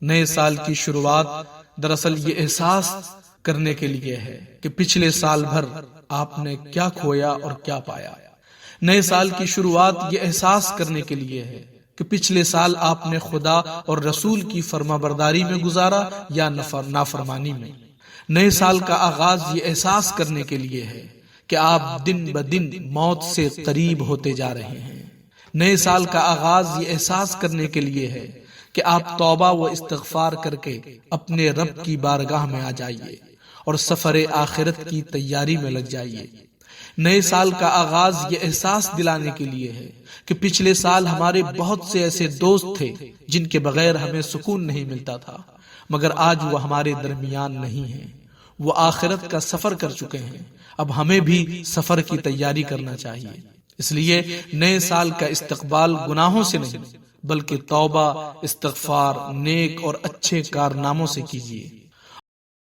نئے سال کی شروعات دراصل یہ احساس کرنے کے لیے ہے کہ پچھلے سال بھر آپ نے کیا کھویا اور کیا پایا۔ نئے سال کی شروعات یہ احساس کرنے کے لیے ہے کہ پچھلے سال آپ نے خدا اور رسول کی فرما برداری میں گزارا یا نافرمانی میں۔ نئے سال کا آغاز یہ احساس کرنے کے لیے ہے کہ آپ دن بدن موت سے قریب ہوتے جا رہے ہیں۔ نئے سال کا آغاز یہ احساس کرنے کے لیے ہے کہ آپ توبہ و استغفار کر کے اپنے رب کی بارگاہ میں آ جائیے اور سفر آخرت کی تیاری میں لگ جائیے۔ نئے سال کا آغاز یہ احساس دلانے کے لیے ہے کہ پچھلے سال ہمارے بہت سے ایسے دوست تھے جن کے بغیر ہمیں سکون نہیں ملتا تھا، مگر آج وہ ہمارے درمیان نہیں ہیں، وہ آخرت کا سفر کر چکے ہیں۔ اب ہمیں بھی سفر کی تیاری کرنا چاہیے۔ اس لیے نئے سال کا استقبال گناہوں سے نہیں بلکہ توبہ، استغفار، نیک اور اچھے کارناموں سے کیجیے۔